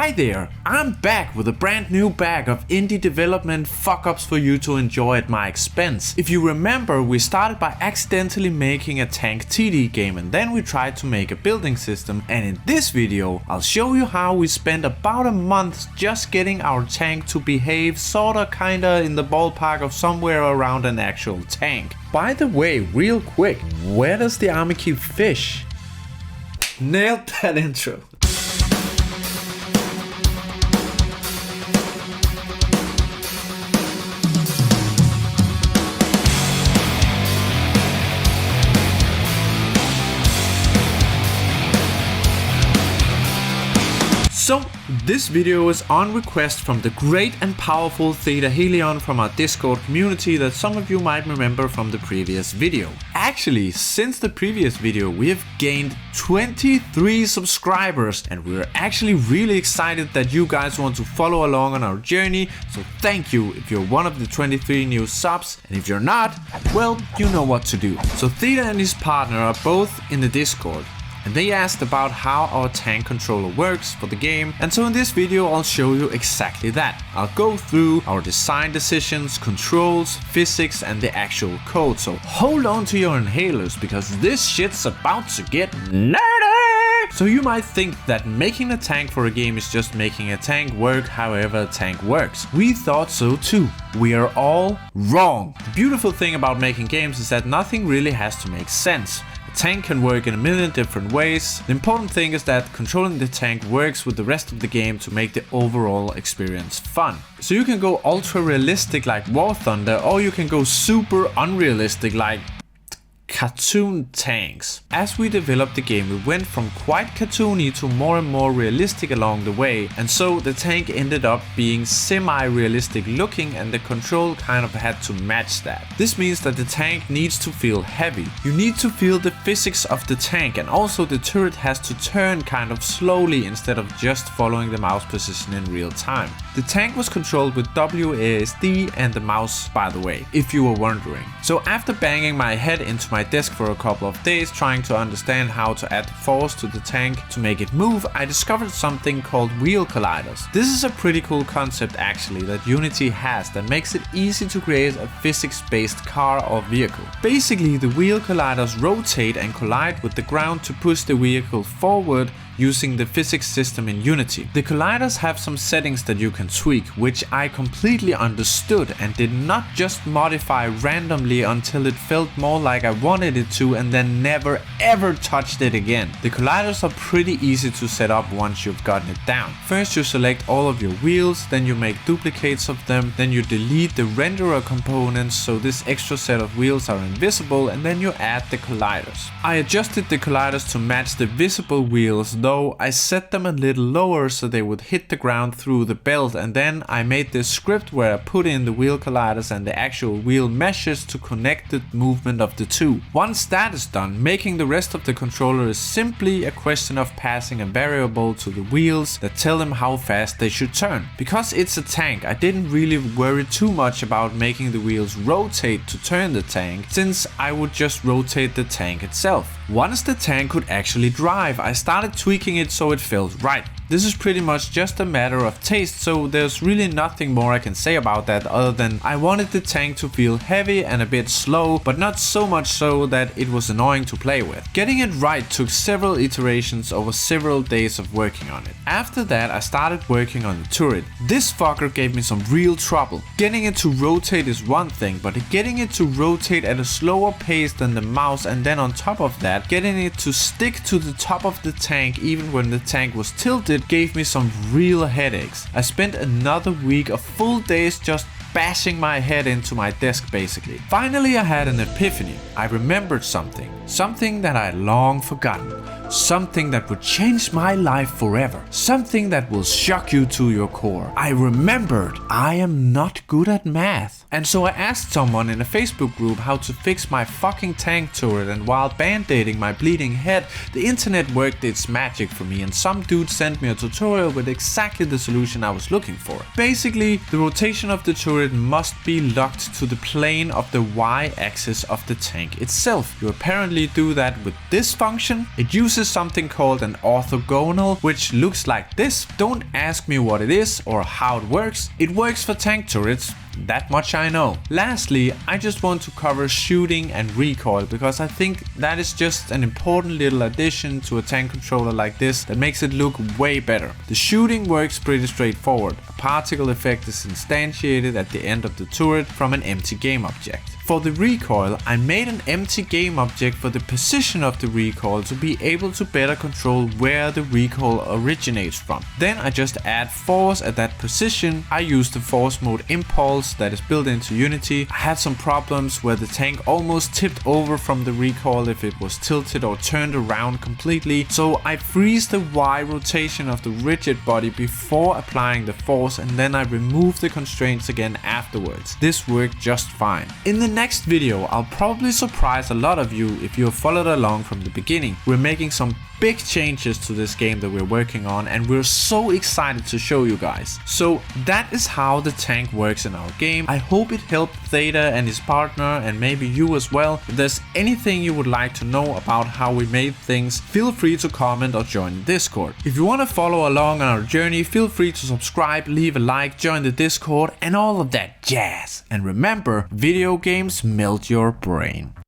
Hi there, I'm back with a brand new bag of indie development fuck-ups for you to enjoy at my expense. If you remember, we started by accidentally making a tank TD game and then we tried to make a building system, and in this video I'll show you how we spent about a month just getting our tank to behave sorta kinda in the ballpark of somewhere around an actual tank. By the way, real quick, where does the army keep fish? Nailed that intro. So, this video is on request from the great and powerful Theta Helion from our Discord community that some of you might remember from the previous video. Actually, since the previous video we have gained 23 subscribers and we're actually really excited that you guys want to follow along on our journey, so thank you if you're one of the 23 new subs, and if you're not, well, you know what to do. So Theta and his partner are both in the Discord, and they asked about how our tank controller works for the game, and so in this video I'll show you exactly that. I'll go through our design decisions, controls, physics and the actual code, so hold on to your inhalers because this shit's about to get nerdy! So you might think that making a tank for a game is just making a tank work however a tank works. We thought so too. We are all wrong. The beautiful thing about making games is that nothing really has to make sense. Tank can work in a million different ways. The important thing is that controlling the tank works with the rest of the game to make the overall experience fun. So you can go ultra realistic like War Thunder, or you can go super unrealistic like cartoon tanks. As we developed the game, we went from quite cartoony to more and more realistic along the way, and so the tank ended up being semi-realistic looking, and the control kind of had to match that. This means that the tank needs to feel heavy. You need to feel the physics of the tank, and also the turret has to turn kind of slowly instead of just following the mouse position in real time. The tank was controlled with WASD and the mouse, by the way, if you were wondering. So after banging my head into my desk for a couple of days trying to understand how to add force to the tank to make it move, I discovered something called wheel colliders. This is a pretty cool concept actually that Unity has that makes it easy to create a physics-based car or vehicle. Basically, the wheel colliders rotate and collide with the ground to push the vehicle forward using the physics system in Unity. The colliders have some settings that you can tweak, which I completely understood and did not just modify randomly until it felt more like I wanted it to, and then never ever touched it again. The colliders are pretty easy to set up once you've gotten it down. First you select all of your wheels, then you make duplicates of them, then you delete the renderer components so this extra set of wheels are invisible, and then you add the colliders. I adjusted the colliders to match the visible wheels, though I set them a little lower so they would hit the ground through the belt, and then I made this script where I put in the wheel colliders and the actual wheel meshes to connect the movement of the two. Once that is done, making the rest of the controller is simply a question of passing a variable to the wheels that tell them how fast they should turn. Because it's a tank, I didn't really worry too much about making the wheels rotate to turn the tank, since I would just rotate the tank itself. Once the tank could actually drive, I started tweaking it so it felt right. This is pretty much just a matter of taste, so there's really nothing more I can say about that other than I wanted the tank to feel heavy and a bit slow, but not so much so that it was annoying to play with. Getting it right took several iterations over several days of working on it. After that I started working on the turret. This fucker gave me some real trouble. Getting it to rotate is one thing, but getting it to rotate at a slower pace than the mouse, and then on top of that, getting it to stick to the top of the tank even when the tank was tilted gave me some real headaches. I spent another week of full days just bashing my head into my desk basically. Finally I had an epiphany. I remembered something that I had long forgotten. Something that would change my life forever. Something that will shock you to your core. I remembered I am not good at math. And so I asked someone in a Facebook group how to fix my fucking tank turret, and while band-aiding my bleeding head, the internet worked its magic for me and some dude sent me a tutorial with exactly the solution I was looking for. Basically, the rotation of the turret turret must be locked to the plane of the y-axis of the tank itself. You apparently do that with this function. It uses something called an orthogonal, which looks like this. Don't ask me what it is or how it works. It works for tank turrets. That much I know. Lastly, I just want to cover shooting and recoil because I think that is just an important little addition to a tank controller like this that makes it look way better. The shooting works pretty straightforward. A particle effect is instantiated at the end of the turret from an empty game object. For the recoil, I made an empty game object for the position of the recoil to be able to better control where the recoil originates from. Then I just add force at that position. I use the force mode impulse that is built into Unity. I had some problems where the tank almost tipped over from the recoil if it was tilted or turned around completely, so I freeze the Y rotation of the rigid body before applying the force, and then I remove the constraints again afterwards. This worked just fine. In the next video, I'll probably surprise a lot of you if you have followed along from the beginning. We're making some big changes to this game that we're working on, and we're so excited to show you guys. So that is how the tank works in our game. I hope it helped Theta and his partner, and maybe you as well. If there's anything you would like to know about how we made things, feel free to comment or join the Discord. If you want to follow along on our journey, feel free to subscribe, leave a like, join the Discord, and all of that jazz. And remember, video games melt your brain.